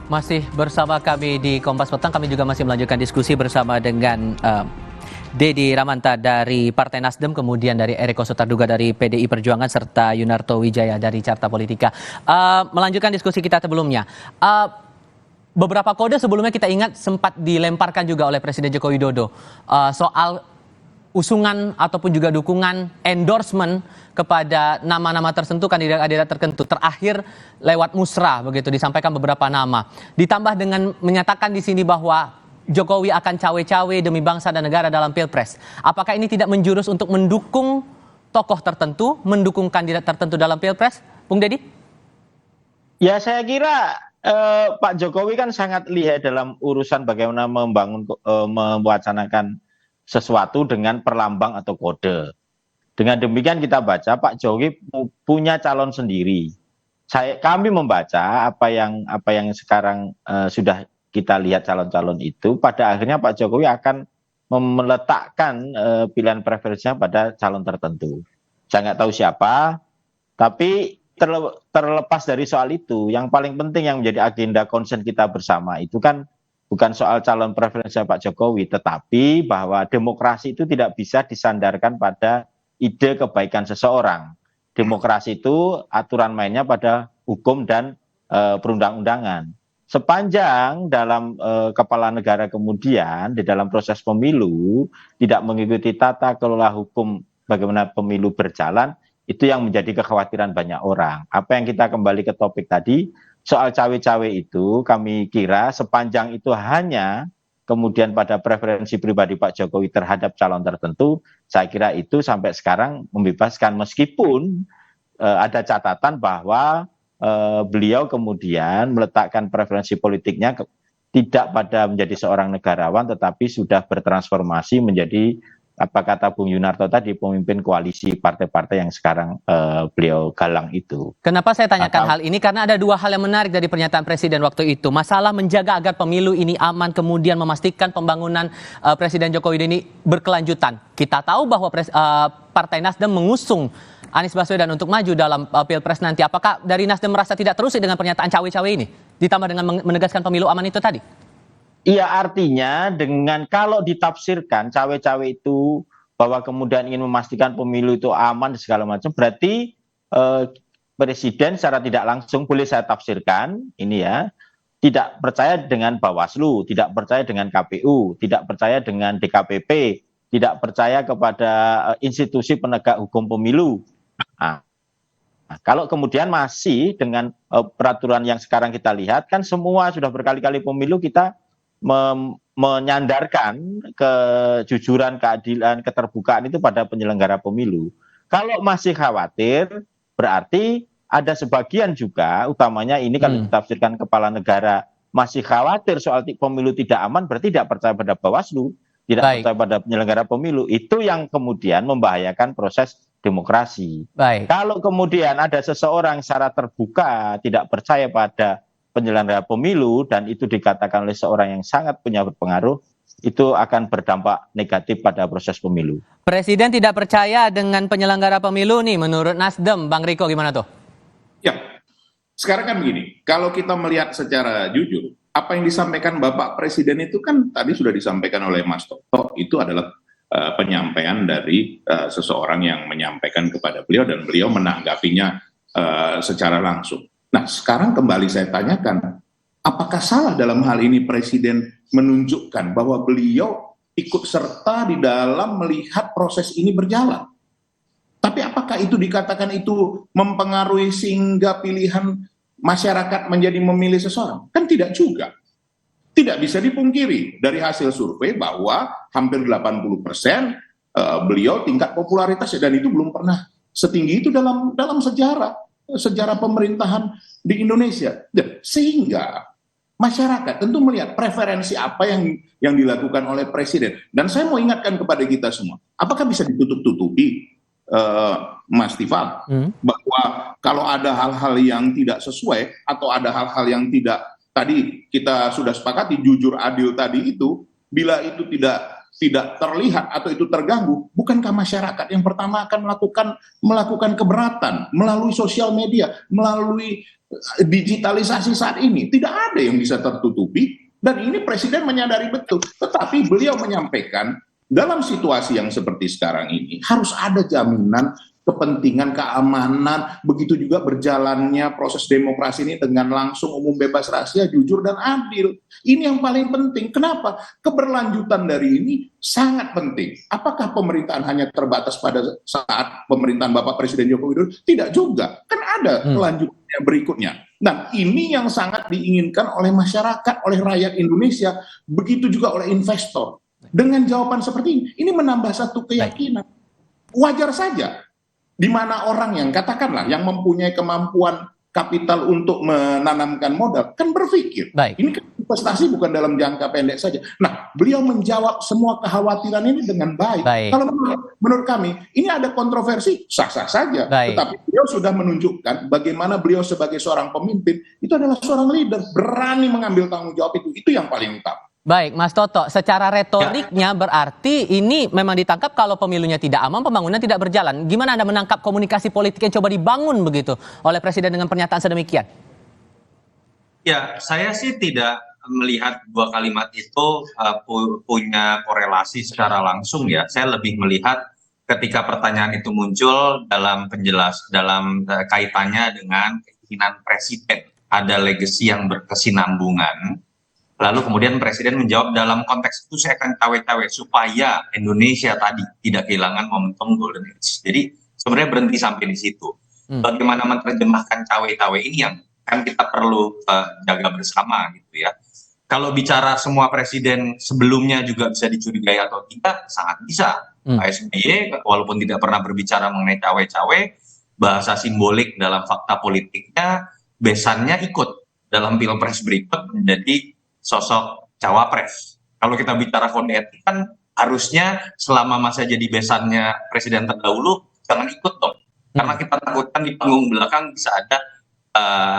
Masih bersama kami di Kompas Petang, kami juga masih melanjutkan diskusi bersama dengan Dedi Ramanta dari Partai Nasdem, kemudian dari Eriko Sotarduga dari PDI Perjuangan, serta Yunarto Wijaya dari Carta Politika. Melanjutkan diskusi kita sebelumnya. Beberapa kode sebelumnya kita ingat sempat dilemparkan juga oleh Presiden Joko Widodo soal usungan ataupun juga dukungan endorsement kepada nama-nama tertentu, kandidat-kandidat tertentu. Terakhir lewat musrah begitu disampaikan beberapa nama. Ditambah dengan menyatakan di sini bahwa Jokowi akan cawe-cawe demi bangsa dan negara dalam Pilpres. Apakah ini tidak menjurus untuk mendukung tokoh tertentu, mendukung kandidat tertentu dalam Pilpres, Bung Dedi? Ya, saya kira Pak Jokowi kan sangat lihai dalam urusan bagaimana mewacanakan sesuatu dengan perlambang atau kode. Dengan demikian kita baca Pak Jokowi punya calon sendiri. Kami membaca apa yang sekarang sudah kita lihat calon-calon itu, pada akhirnya Pak Jokowi akan meletakkan pilihan preferensinya pada calon tertentu. Saya nggak tahu siapa, tapi terlepas dari soal itu, yang paling penting yang menjadi agenda concern kita bersama itu kan bukan soal calon preferensi Pak Jokowi, tetapi bahwa demokrasi itu tidak bisa disandarkan pada ide kebaikan seseorang. Demokrasi itu aturan mainnya pada hukum dan perundang-undangan. Sepanjang dalam kepala negara kemudian di dalam proses pemilu tidak mengikuti tata kelola hukum bagaimana pemilu berjalan, itu yang menjadi kekhawatiran banyak orang. Apa yang kita kembali ke topik tadi, soal cawe-cawe itu kami kira sepanjang itu hanya kemudian pada preferensi pribadi Pak Jokowi terhadap calon tertentu, saya kira itu sampai sekarang membebaskan, meskipun ada catatan bahwa beliau kemudian meletakkan preferensi politiknya tidak pada menjadi seorang negarawan, tetapi sudah bertransformasi menjadi, apa kata Bung Yunarto tadi, pemimpin koalisi partai-partai yang sekarang beliau galang itu. Kenapa saya tanyakan hal ini? Karena ada dua hal yang menarik dari pernyataan Presiden waktu itu. Masalah menjaga agar pemilu ini aman, kemudian memastikan pembangunan Presiden Joko Widodo ini berkelanjutan. Kita tahu bahwa Partai Nasdem mengusung Anies Baswedan untuk maju dalam Pilpres nanti. Apakah dari Nasdem merasa tidak terusik dengan pernyataan cawe-cawe ini? Ditambah dengan menegaskan pemilu aman itu tadi? Iya, artinya dengan kalau ditafsirkan cawe-cawe itu bahwa kemudian ingin memastikan pemilu itu aman segala macam, berarti Presiden secara tidak langsung, boleh saya tafsirkan ini ya, tidak percaya dengan Bawaslu, tidak percaya dengan KPU, tidak percaya dengan DKPP, tidak percaya kepada institusi penegak hukum pemilu. Nah, kalau kemudian masih dengan peraturan yang sekarang kita lihat, kan semua sudah berkali-kali pemilu kita menyandarkan kejujuran, keadilan, keterbukaan itu pada penyelenggara pemilu. Kalau masih khawatir, berarti ada sebagian juga, utamanya ini kalau ditafsirkan kepala negara masih khawatir soal pemilu tidak aman, berarti tidak percaya pada Bawaslu, tidak percaya pada penyelenggara pemilu. Itu yang kemudian membahayakan proses demokrasi. Kalau kemudian ada seseorang secara terbuka tidak percaya pada penyelenggara pemilu dan itu dikatakan oleh seorang yang sangat punya berpengaruh, itu akan berdampak negatif pada proses pemilu. Presiden tidak percaya dengan penyelenggara pemilu nih menurut Nasdem, Bang Riko gimana tuh? Ya, sekarang kan begini, kalau kita melihat secara jujur, apa yang disampaikan Bapak Presiden itu kan tadi sudah disampaikan oleh Mas Toto, itu adalah penyampaian dari seseorang yang menyampaikan kepada beliau dan beliau menanggapinya secara langsung. Nah, sekarang kembali saya tanyakan, apakah salah dalam hal ini Presiden menunjukkan bahwa beliau ikut serta di dalam melihat proses ini berjalan? Tapi apakah itu dikatakan itu mempengaruhi sehingga pilihan masyarakat menjadi memilih seseorang? Kan tidak juga. Tidak bisa dipungkiri dari hasil survei bahwa hampir 80% beliau tingkat popularitas, dan itu belum pernah setinggi itu dalam sejarah pemerintahan di Indonesia. Sehingga masyarakat tentu melihat preferensi apa yang dilakukan oleh Presiden. Dan saya mau ingatkan kepada kita semua, apakah bisa ditutup-tutupi, Mas Tifal, bahwa kalau ada hal-hal yang tidak sesuai atau ada hal-hal yang tidak, tadi kita sudah sepakati jujur adil tadi itu, bila itu tidak tidak terlihat atau itu terganggu, bukankah masyarakat yang pertama akan melakukan keberatan melalui sosial media, melalui digitalisasi saat ini? Tidak ada yang bisa tertutupi, dan ini Presiden menyadari betul. Tetapi beliau menyampaikan dalam situasi yang seperti sekarang ini harus ada jaminan kepentingan keamanan, begitu juga berjalannya proses demokrasi ini dengan langsung, umum, bebas rahasia, jujur dan adil. Ini yang paling penting. Kenapa? Keberlanjutan dari ini sangat penting. Apakah pemerintahan hanya terbatas pada saat pemerintahan Bapak Presiden Joko Widodo? Tidak juga. Kan ada kelanjutannya berikutnya. Nah, ini yang sangat diinginkan oleh masyarakat, oleh rakyat Indonesia, begitu juga oleh investor. Dengan jawaban seperti ini menambah satu keyakinan. Wajar saja di mana orang yang katakanlah yang mempunyai kemampuan kapital untuk menanamkan modal kan berpikir. Ini kan investasi bukan dalam jangka pendek saja. Nah, beliau menjawab semua kekhawatiran ini dengan baik. Kalau menurut kami ini ada kontroversi, sah-sah saja. Tetapi beliau sudah menunjukkan bagaimana beliau sebagai seorang pemimpin itu adalah seorang leader, berani mengambil tanggung jawab itu. Itu yang paling utama. Baik, Mas Toto, secara retoriknya berarti ini memang ditangkap kalau pemilunya tidak aman, pembangunan tidak berjalan. Gimana Anda menangkap komunikasi politik yang coba dibangun begitu oleh Presiden dengan pernyataan sedemikian? Ya, saya sih tidak melihat dua kalimat itu punya korelasi secara langsung ya. Saya lebih melihat ketika pertanyaan itu muncul dalam kaitannya dengan keinginan Presiden. Ada legacy yang berkesinambungan. Lalu kemudian Presiden menjawab dalam konteks itu saya akan cawe-cawe supaya Indonesia tadi tidak kehilangan momentum golden age. Jadi sebenarnya berhenti sampai di situ. Bagaimana menerjemahkan cawe-cawe ini yang kan kita perlu jaga bersama gitu ya. Kalau bicara semua presiden sebelumnya juga bisa dicurigai atau tidak, sangat bisa. Pak SBY walaupun tidak pernah berbicara mengenai cawe-cawe, bahasa simbolik dalam fakta politiknya, besannya ikut dalam pilpres berikut menjadi sosok cawapres. Kalau kita bicara kode etik kan harusnya selama masa jadi besannya presiden terdahulu jangan ikut dong. Karena kita takutkan di panggung belakang bisa ada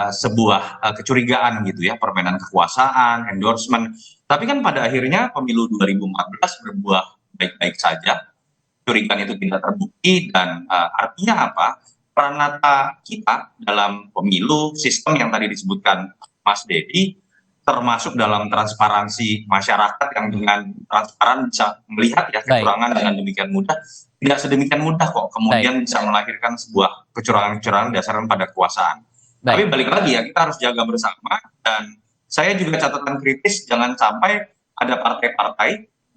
sebuah kecurigaan gitu ya, permainan kekuasaan, endorsement. Tapi kan pada akhirnya pemilu 2014 berbuah baik-baik saja. Kecurigaan itu tidak terbukti dan artinya apa? Pranata kita dalam pemilu, sistem yang tadi disebutkan Mas Dedi, termasuk dalam transparansi masyarakat yang dengan transparan bisa melihat ya kecurangan dengan demikian mudah, tidak sedemikian mudah kok kemudian bisa melahirkan sebuah kecurangan-kecurangan dasarkan pada kekuasaan. Tapi balik lagi ya, kita harus jaga bersama, dan saya juga catatan kritis jangan sampai ada partai-partai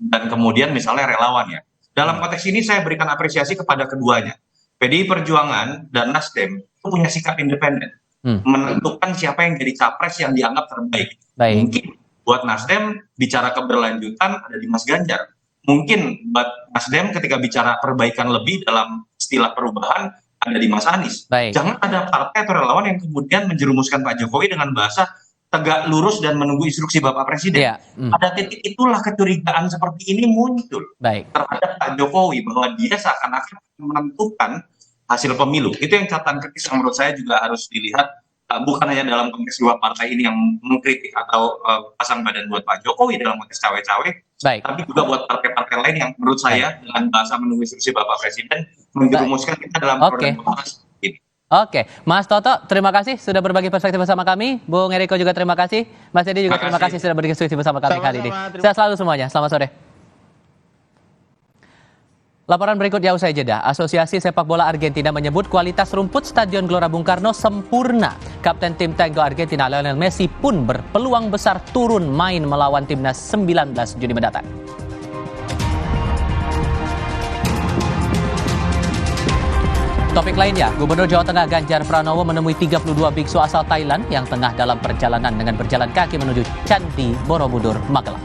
dan kemudian misalnya relawan ya. Dalam konteks ini saya berikan apresiasi kepada keduanya. PDI Perjuangan dan Nasdem itu punya sikap independen. Menentukan siapa yang jadi capres yang dianggap terbaik. Mungkin buat Nasdem bicara keberlanjutan ada di Mas Ganjar. Mungkin buat Nasdem ketika bicara perbaikan lebih dalam istilah perubahan ada di Mas Anies. Jangan ada partai atau relawan yang kemudian menjerumuskan Pak Jokowi dengan bahasa tegak lurus dan menunggu instruksi Bapak Presiden. Pada titik itulah kecurigaan seperti ini muncul terhadap Pak Jokowi bahwa dia seakan-akan menentukan hasil pemilu. Itu yang catatan kritis yang menurut saya juga harus dilihat, bukan hanya dalam konteks dua partai ini yang mengkritik atau pasang badan buat Pak Jokowi dalam konteks cawe-cawe, tapi juga buat partai-partai lain yang menurut saya dengan bahasa menunggu instruksi Bapak Presiden menjerumuskan kita dalam proses ini. Oke, Mas Toto, terima kasih sudah berbagi perspektif bersama kami. Bung Eriko juga terima kasih. Mas Dedi juga terima kasih sudah berdiskusi bersama kami kali ini. Sehat selalu semuanya. Selamat sore. Laporan berikutnya usai jeda. Asosiasi Sepak Bola Argentina menyebut kualitas rumput Stadion Gelora Bung Karno sempurna. Kapten tim Tango Argentina Lionel Messi pun berpeluang besar turun main melawan timnas 19 Juni mendatang. Topik lainnya, Gubernur Jawa Tengah Ganjar Pranowo menemui 32 biksu asal Thailand yang tengah dalam perjalanan dengan berjalan kaki menuju Candi Borobudur, Magelang.